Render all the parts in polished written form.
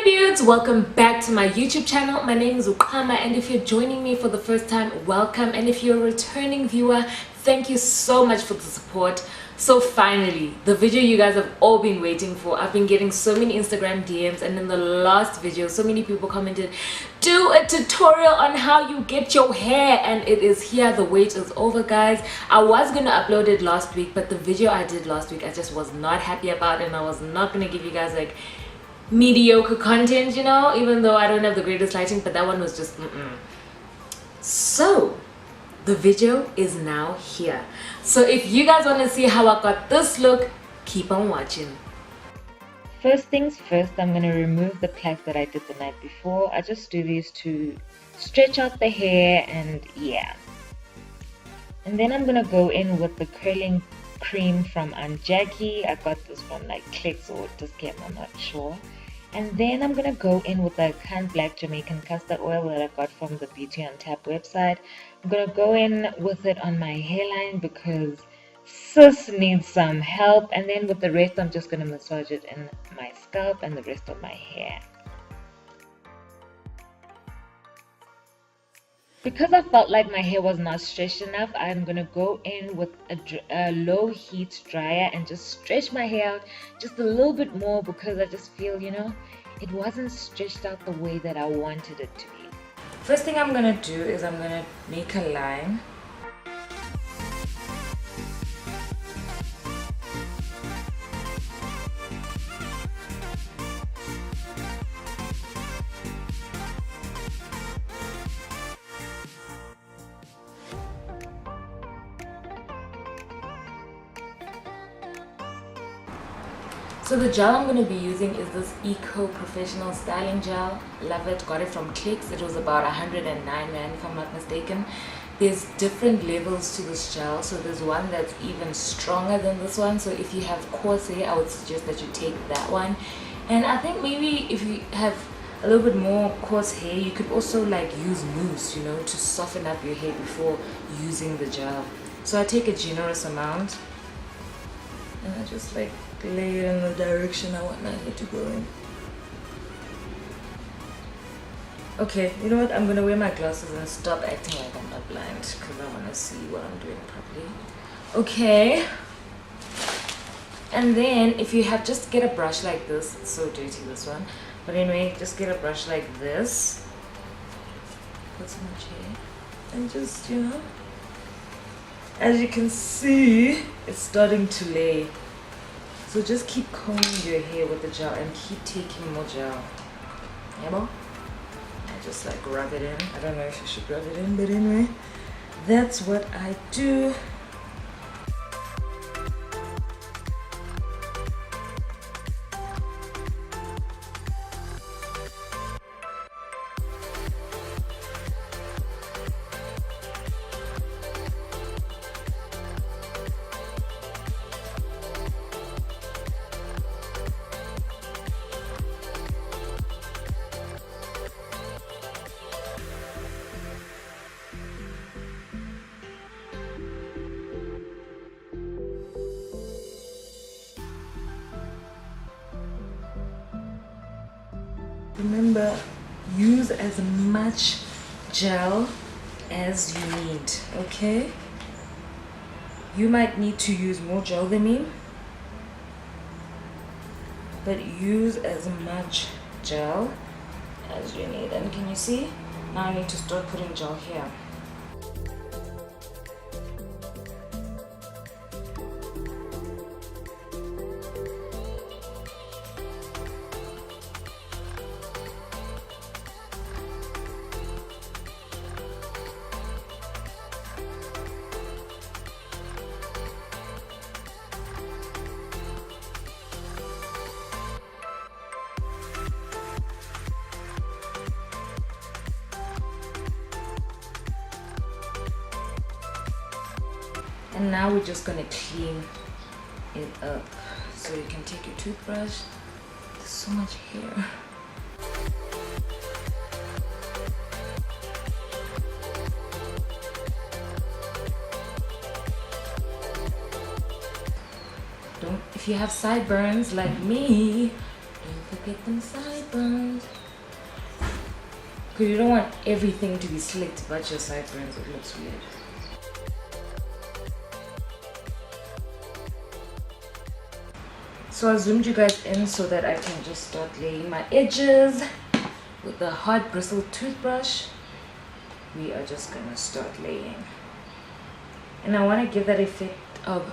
Beauts, welcome back to my YouTube channel. My name is Qhama, and if you're joining me for the first time, welcome. And if you're a returning viewer, thank you so much for the support. So finally, the video you guys have all been waiting for. I've been getting so many Instagram DMs, and in the last video so many people commented, do a tutorial on how you get your hair, and it is here. The wait is over, guys. I was gonna upload it last week, but the video I did last week I just was not happy about, and I was not gonna give you guys like mediocre content, you know, even though I don't have the greatest lighting, but that one was just So the video is now here. So if you guys want to see how I got this look, keep on watching. First things first, I'm going to remove the plaits that I did the night before. I just do these to stretch out the hair, and yeah. And then I'm going to go in with the curling cream from Aunt Jackie. I got this from like Clicks or Discount, I'm not sure. And then I'm gonna go in with the Can't Black Jamaican Castor Oil that I got from the Beauty on Tap website. I'm gonna go in with it on my hairline because sis needs some help, and then with the rest I'm just gonna massage it in my scalp and the rest of my hair. Because I felt like my hair was not stretched enough, I'm going to go in with a low heat dryer and just stretch my hair out just a little bit more, because I just feel, you know, it wasn't stretched out the way that I wanted it to be. First thing I'm going to do is I'm going to make a line. So the gel I'm going to be using is this Eco Professional Styling Gel. Love it. Got it from Clicks. It was about 109 rand if I'm not mistaken. There's different levels to this gel. So there's one that's even stronger than this one. So if you have coarse hair, I would suggest that you take that one. And I think maybe if you have a little bit more coarse hair, you could also like use mousse, you know, to soften up your hair before using the gel. So I take a generous amount and I just like lay it in the direction I want my hair to go in. Okay, you know what? I'm gonna wear my glasses and stop acting like I'm not blind, because I want to see what I'm doing properly. Okay. And then if you have, just get a brush like this. It's so dirty, this one. But anyway, just get a brush like this. Put so much hair. And just, you know, as you can see, it's starting to lay. So just keep combing your hair with the gel and keep taking more gel. Yeah, I just like rub it in. I don't know if you should rub it in, but anyway, that's what I do. Remember, use as much gel as you need, okay? You might need to use more gel than me, but use as much gel as you need. And can you see? Now I need to start putting gel here. And now we're just gonna clean it up. So you can take your toothbrush. There's so much hair. If you have sideburns like me, don't put get them sideburns. Because you don't want everything to be slicked but your sideburns. It looks weird. So I zoomed you guys in so that I can just start laying my edges with the hard bristle toothbrush. We are just gonna start laying. And I want to give that effect of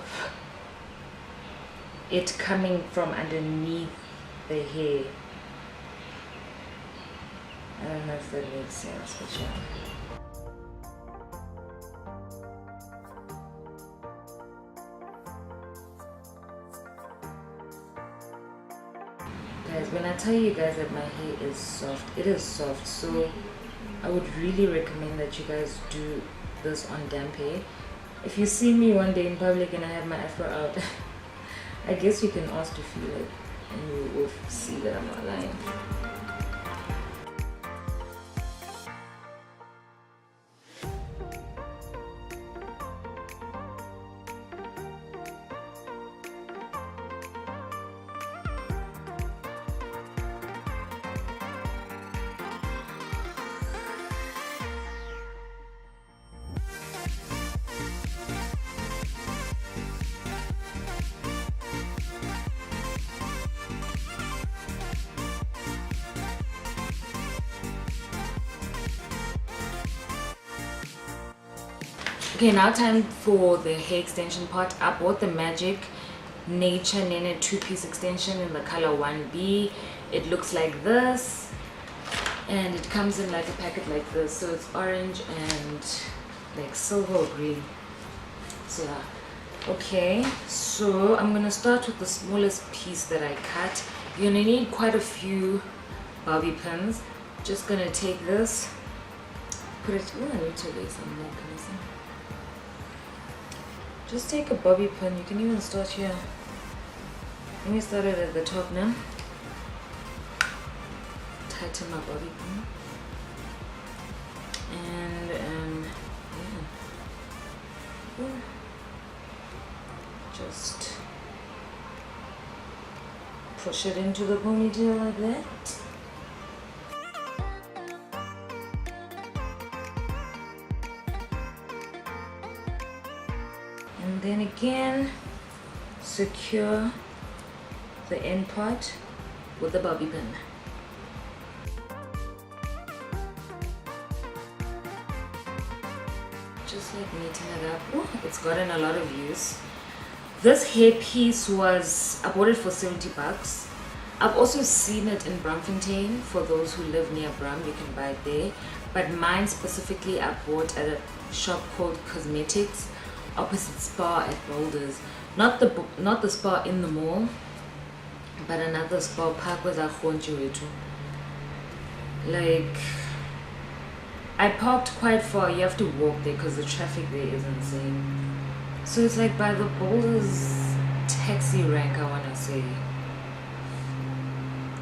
it coming from underneath the hair. I don't know if that makes sense, but yeah. Guys, when I tell you guys that my hair is soft, it is soft. So I would really recommend that you guys do this on damp hair. If you see me one day in public and I have my afro out, I guess you can ask to feel it and you will see that I'm not lying. Okay, now time for the hair extension part. I bought the Magic Nature Nene 2-piece extension in the color 1B. It looks like this and it comes in like a packet like this. So it's orange and like silver or green. So yeah. Okay, so I'm gonna start with the smallest piece that I cut. You're gonna need quite a few bobby pins. Just gonna take this, put it, oh, I need to lay some more pins in. Just take a bobby pin. You can even start here. Let me start it at the top now. Tighten my bobby pin. And yeah. Just push it into the ponytail like that. And then again, secure the end part with the bobby pin. Just like meeting it up. Oh, it's gotten a lot of use. This hair piece I bought it for 70 bucks. I've also seen it in Braamfontein. For those who live near Bram, you can buy it there. But mine specifically, I bought at a shop called Cosmetics, opposite Spa at Boulders. Not the spa in the mall, but another spa park with a Khonchiwetu. Like, I parked quite far. You have to walk there because the traffic there is insane. So it's like by the Boulders taxi rank, I want to say.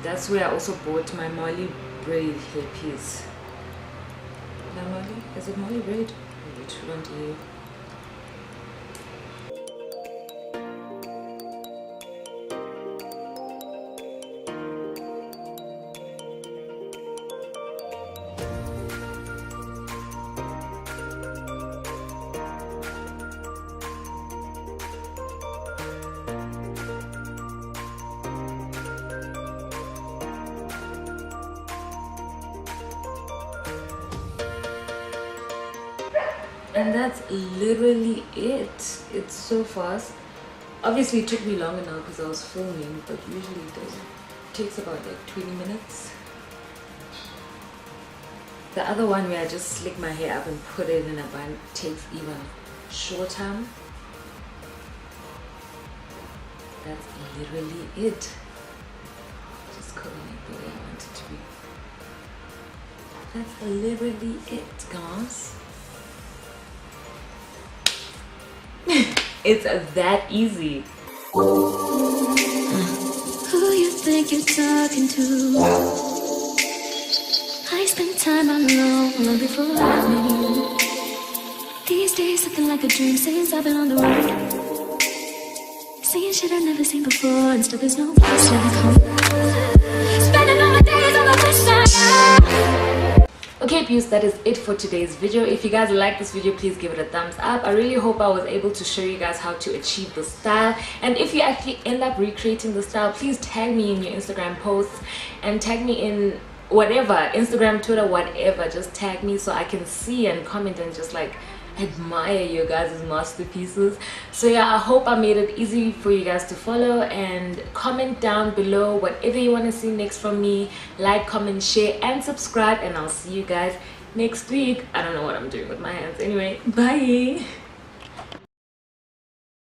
That's where I also bought my Molly braid hairpiece. Molly? Is it Molly braid? Which one do you? And that's literally it. It's so fast. Obviously it took me longer now because I was filming, but usually it doesn't. It takes about like 20 minutes. The other one where I just slick my hair up and put it in a bun takes even shorter. That's literally it. Just cutting it the way I want it to be. That's literally it, guys. It's that easy. Who you think you're talking to? I spent time alone long before I met you. These days looking like a dream since I've been on the road. Seeing shit I've never seen before and still there's no place like home. beauts, that is it for today's video. If you guys like this video, please give it a thumbs up. I really hope I was able to show you guys how to achieve the style, and if you actually end up recreating the style, please tag me in your Instagram posts and tag me in whatever, Instagram, Twitter, whatever. Just tag me so I can see and comment and just like admire your guys' masterpieces. So yeah, I hope I made it easy for you guys to follow, and comment down below whatever you want to see next from me. Like, comment, share and subscribe, and I'll see you guys next week. I don't know what I'm doing with my hands. Anyway, bye.